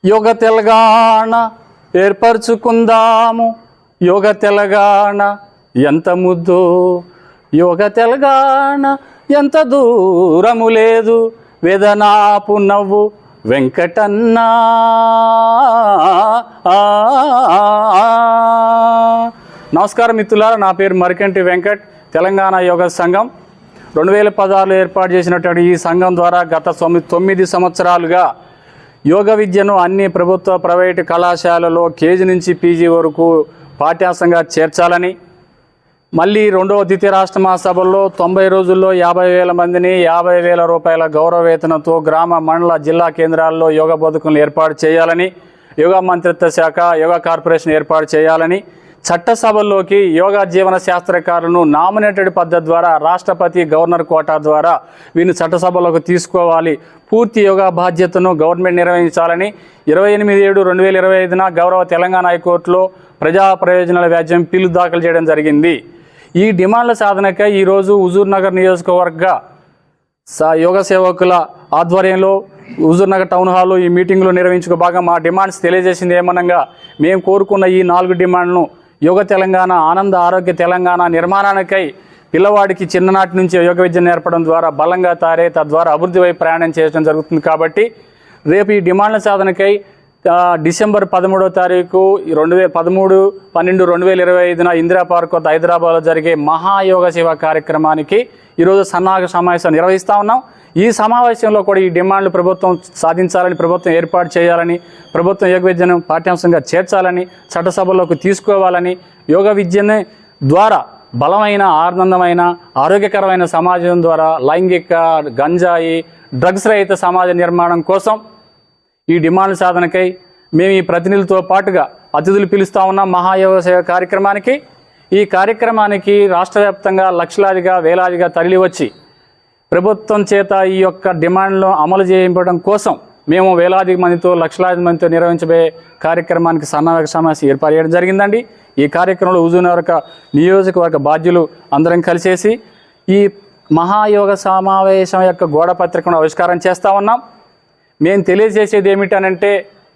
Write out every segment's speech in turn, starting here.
యోగ తెలంగాణ ఏర్పరచుకుందాము. యోగ తెలంగాణ ఎంత ముద్దు, యోగ తెలంగాణ ఎంత దూరము లేదు, వేదనాపు నవ్వు వెంకటన్న. నమస్కారం మిత్రులారా, నా పేరు మరికంటి వెంకట్. తెలంగాణ యోగ సంఘం 2016లో ఏర్పాటు చేసినటువంటి ఈ సంఘం ద్వారా గత 9 సంవత్సరాలుగా యోగ విద్యను అన్ని ప్రభుత్వ ప్రైవేటు కళాశాలలో కేజీ నుంచి పీజీ వరకు పాఠ్యాంశంగా చేర్చాలని, మళ్ళీ రెండవ ద్వితీయ రాష్ట్ర మహాసభల్లో 90 రోజుల్లో 50,000 మందిని 50,000 రూపాయల గౌరవ వేతనంతో గ్రామ మండల జిల్లా కేంద్రాల్లో యోగా బోధకులను ఏర్పాటు చేయాలని, యోగా మంత్రిత్వ శాఖ యోగా కార్పొరేషన్ ఏర్పాటు చేయాలని, చట్టసభల్లోకి యోగా జీవన శాస్త్రకారులను నామినేటెడ్ పద్ధతి ద్వారా రాష్ట్రపతి గవర్నర్ కోటా ద్వారా వీరిని చట్టసభలోకి తీసుకోవాలి, పూర్తి యోగా బాధ్యతను గవర్నమెంట్ నిర్వహించాలని 28/7/2025 గౌరవ తెలంగాణ హైకోర్టులో ప్రజా ప్రయోజనాల వ్యాజ్యం పిల్లు దాఖలు చేయడం జరిగింది. ఈ డిమాండ్ల సాధనకై ఈరోజు హుజూర్నగర్ నియోజకవర్గ యోగ సేవకుల ఆధ్వర్యంలో హుజూర్నగర్ టౌన్ హాల్లో ఈ మీటింగ్లో నిర్వహించుకో భాగం మా డిమాండ్స్ తెలియజేసింది ఏమనగా, మేము కోరుకున్న ఈ 4 డిమాండ్లను యోగ తెలంగాణ, ఆనంద ఆరోగ్య తెలంగాణ నిర్మాణానికై పిల్లవాడికి చిన్ననాటి నుంచి యోగ విద్య నేర్పడం ద్వారా బలంగా తయారై తద్వారా అభివృద్ధి వైపు ప్రయాణం చేయడం జరుగుతుంది. కాబట్టి రేపు ఈ డిమాండ్ల సాధనకై డిసెంబర్ 13వ తారీఖు 13/12/2025 ఇందిరా పార్క్ వద్ద హైదరాబాద్లో జరిగే మహాయోగ సేవ కార్యక్రమానికి ఈరోజు సన్నాహక సమావేశం నిర్వహిస్తూ ఉన్నాం. ఈ సమావేశంలో కూడా ఈ డిమాండ్లు ప్రభుత్వం సాధించాలని, ప్రభుత్వం ఏర్పాటు చేయాలని, ప్రభుత్వం యోగ విద్యను పాఠ్యాంశంగా చేర్చాలని, చట్టసభలోకి తీసుకోవాలని, యోగ విద్యని ద్వారా బలమైన, ఆనందమైన, ఆరోగ్యకరమైన సమాజం ద్వారా లైంగిక, గంజాయి, డ్రగ్స్ రహిత సమాజ నిర్మాణం కోసం ఈ డిమాండ్ల సాధనకై మేము ఈ ప్రతినిధులతో పాటుగా అతిథులు పిలుస్తూ ఉన్నాం మహాయోగ సేవ కార్యక్రమానికి. ఈ కార్యక్రమానికి రాష్ట్ర వ్యాప్తంగా లక్షలాదిగా, వేలాదిగా తరలి వచ్చి ప్రభుత్వం చేత ఈ యొక్క డిమాండ్లను అమలు చేయడం కోసం మేము వేలాది మందితో, లక్షలాది మందితో నిర్వహించబోయే కార్యక్రమానికి సన్నాహక సమావేశం ఏర్పాటు చేయడం జరిగిందండి. ఈ కార్యక్రమంలో హుజూర్నగర్ నియోజకవర్గ బాధ్యులు అందరం కలిసేసి ఈ మహాయోగ సమావేశం యొక్క గోడ పత్రికను ఆవిష్కారం చేస్తూ ఉన్నాం. మేము తెలియజేసేది ఏమిటనంటే,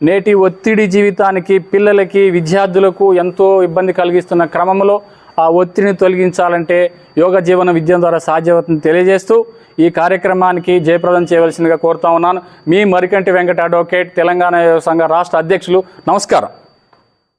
నేటి ఒత్తిడి జీవితానికి, పిల్లలకి, విద్యార్థులకు ఎంతో ఇబ్బంది కలిగిస్తున్న క్రమంలో ఆ ఒత్తిడిని తొలగించాలంటే యోగ జీవన విద్య ద్వారా సాధ్యమవుతుందని తెలియజేస్తూ ఈ కార్యక్రమానికి జయప్రదం చేయవలసిందిగా కోరుతా ఉన్నాను. మీ మరికంటి వెంకట అడ్వకేట్, తెలంగాణ యోగ సంఘ రాష్ట్ర అధ్యక్షులు. నమస్కారం.